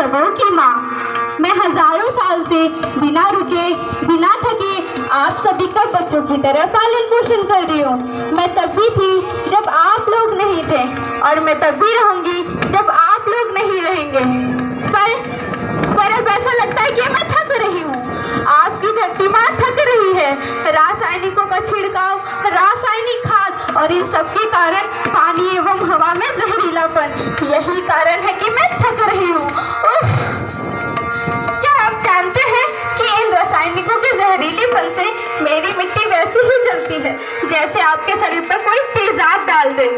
सबों की माँ। मैं हजारों साल से बिना रुके बिना थके आप सभी का बच्चों की तरह पालन पोषण कर रही हूँ। मैं तब भी थी जब आप लोग नहीं थे और मैं तब भी रहूंगी जब आप लोग नहीं रहेंगे। पर अब ऐसा लगता है कि मैं थक रही हूँ। आपकी धरती माँ थक रही है। रासायनिकों का छिड़काव, रासायनिक खाद और इन सब के कारण पानी एवं हवा में जहरीलापन, यही कारण है कि मैं थक रही हूँ। क्या आप जानते हैं कि इन रासायनिकों के जहरीलेपन से मेरी मिट्टी वैसे ही जलती है जैसे आपके शरीर पर कोई तेजाब डाल दे।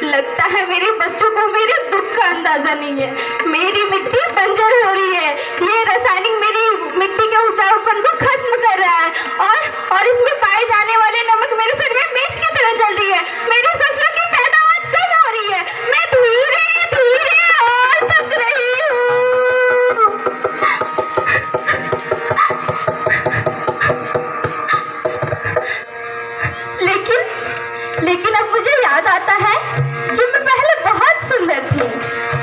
लगता है मेरे बच्चों को मेरे दुख का अंदाजा नहीं है। मेरी मिट्टी बंजर हो रही है। ये रासायनिक मेरी मिट्टी के उपजाऊपन को खत्म कर रहा है और इसमें पाए जाने वाले नमक मेरे शरीर में मिर्च की तरह जल रही है। मेरी फसलों की पैदावार कम हो रही है। मैं धीरे धीरे और थक रही हूँ। लेकिन अब मुझे याद आता है कि मैं पहले बहुत सुंदर थी,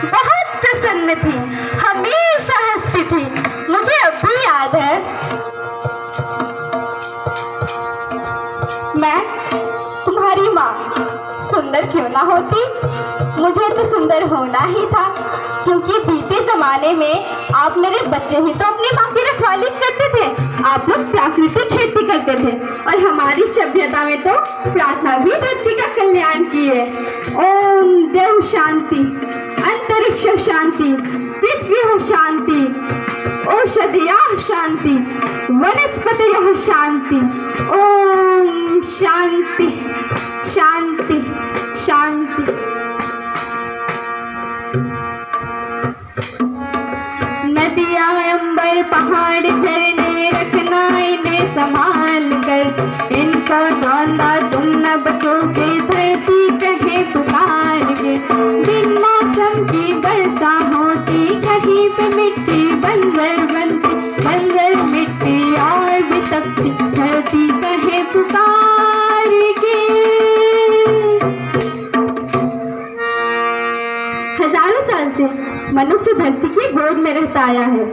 बहुत प्रसन्न थी, हमेशा हंसती थी। मुझे अब भी याद है। मैं तुम्हारी माँ सुंदर क्यों ना होती, मुझे तो सुंदर होना ही था, क्योंकि बीते जमाने में आप मेरे बच्चे ही तो अपनी माँ की रखवाली करते थे। आप लोग प्राकृतिक खेती करते थे और हमारी सभ्यता में तो प्रार्थना भी धरती का कल्याण की है। ओम देव शांति, अंतरिक्ष शांति, पृथ्वी शांति, औषधयः शांति, वनस्पतयः शांति। ओम शांति शांति शांति। नदियाँ, अंबर, पहाड़, झरने, रखना इन्हें संभाल कर। इनका धंधा तुम न बचोगे, धरती कहे पुकार के। बिन मौसम की वर्षा होती, कहीं पे मिट्टी बंजर बनती, बंजर मिट्टी और भी तपती, धरती कहे पुकार के। हजारों साल से मनुष्य धरती की गोद में रहता आया है,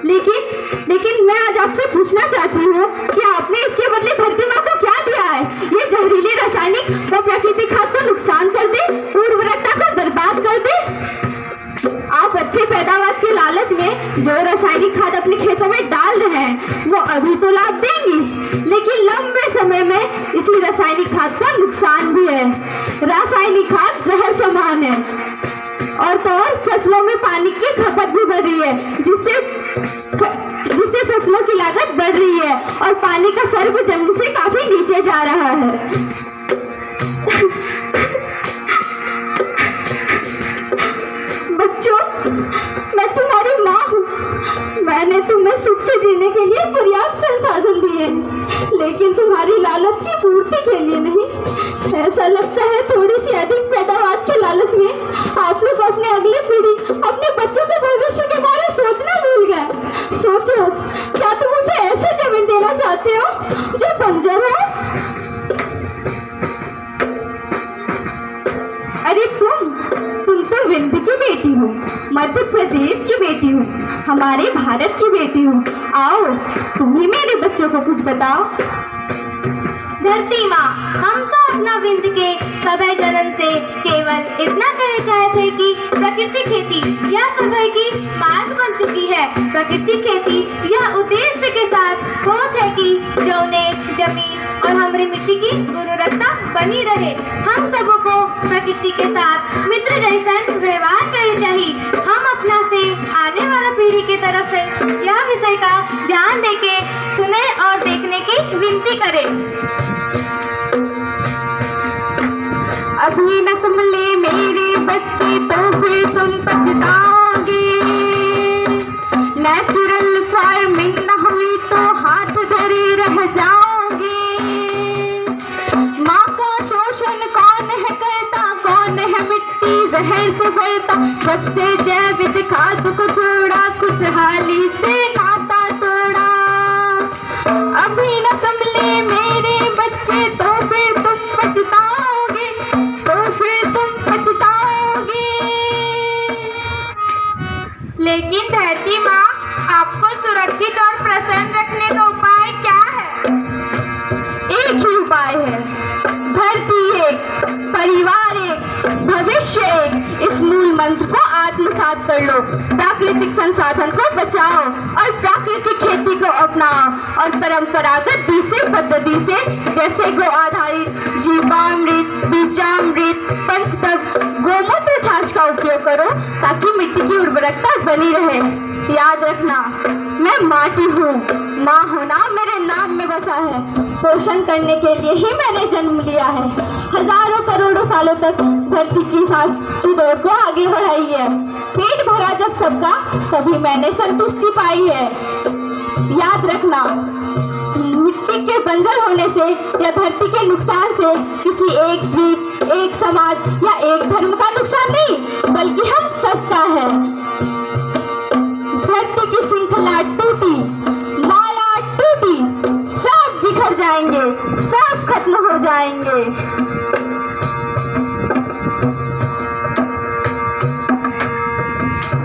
लेकिन मैं आज आपसे पूछना चाहती हूँ कि आपने इसके बदले धरती माँ को क्या दिया है? ये जहरीले रासायनिक व प्राकृतिक खाद को नुकसान कर दे, उर्वरकता को बर्बाद कर दे। आप अच्छे पैदावार के लालच में जो रासायनिक खाद अपने खेतों में डाल रहे हैं वो अभी तो लाभ देंगी, लेकिन लंबे समय में इसी रासायनिक खाद का नुकसान भी है। रासायनिक खाद जहर समान है और तो और फसलों में पानी की खपत भी बढ़ रही है, जिससे फसलों की लागत बढ़ रही है और पानी का स्तर जमीन से काफी नीचे जा रहा है। बच्चों, मैं तुम्हारी माँ हूँ। मैंने तुम्हें सुख से जीने के लिए पर्याप्त संसाधन दिए, लेकिन तुम्हारी लालच की पूर्ति के लिए नहीं। ऐसा लगता है थोड़ी सी अधिक पैदावार के लालच में आप लोग अपने अगली पीढ़ी, अपने बच्चों के भविष्य के बारे में सोचना भूल गए। सोचो, क्या तुम उसे ऐसे जमीन देना चाहते हो जो बंजर है? अरे तुम तो विंध्य की बेटी हो, मध्य प्रदेश की बेटी हो, हमारे भारत की बेटी हो। आओ, तुम ही मेरे बच्चों को कुछ बताओ। धरती माँ, हम तो अपना विंध्य के सभय जन्म से केवल इतना कहना चाहते कि प्राकृतिक खेती यह सभय की मार्ग बन चुकी है। प्राकृतिक खेती यह उद्देश्य के साथ होत है कि जौने जमीन और हमारी मिट्टी की गुणवत्ता बनी रहे। हम सबों को प्रकृति के साथ मित्र जैसा व्यवहार करना चाहिए। हम अपना से आने वाला पीढ़ी की तरफ से यह विषय का ध्यान देके सुने और देखने की विनती करें। अभी न संभले मेरे बच्चे तो फिर तुम पछताओगे। नेचुरल फार्मिंग न हुई तो हाथ धरे रह जाओगे। माँ का शोषण कौन है करता, कौन है मिट्टी जहर से भरता। सबसे जैविक खाद को छोड़ा, खुशहाली से नाता तोड़ा। अभी न संभले मेरे बच्चे तो फिर तुम पछताओगे, तो फिर तुम पछताओगे। लेकिन धरती एक, परिवार एक, भविष्य एक, इस मूल मंत्र को आत्मसात कर लो। प्राकृतिक संसाधन को बचाओ और प्राकृतिक खेती को अपनाओ और परंपरागत बीसी पद्धति से जैसे गो आधारित जीवामृत, बीजामृत, पंचतत्व, गोमूत्र छाछ का उपयोग करो ताकि मिट्टी की उर्वरकता बनी रहे। याद रखना, मैं माटी हूँ, माँ होना मेरे नाम में बसा है। पोषण करने के लिए ही मैंने जन्म लिया है। हजारों करोड़ों सालों तक धरती की सांस की दौड़ को आगे बढ़ाई है। पेट भरा जब सबका, तभी मैंने संतुष्टि पाई है। याद रखना, मिट्टी के बंजर होने से या धरती के नुकसान से किसी एक द्वीप, एक समाज या एक धर्म का नुकसान नहीं, बल्कि हम सबका है। धरती की श्रृंखला टूटी, माला टूटी, सब बिखर जाएंगे, सब खत्म हो जाएंगे।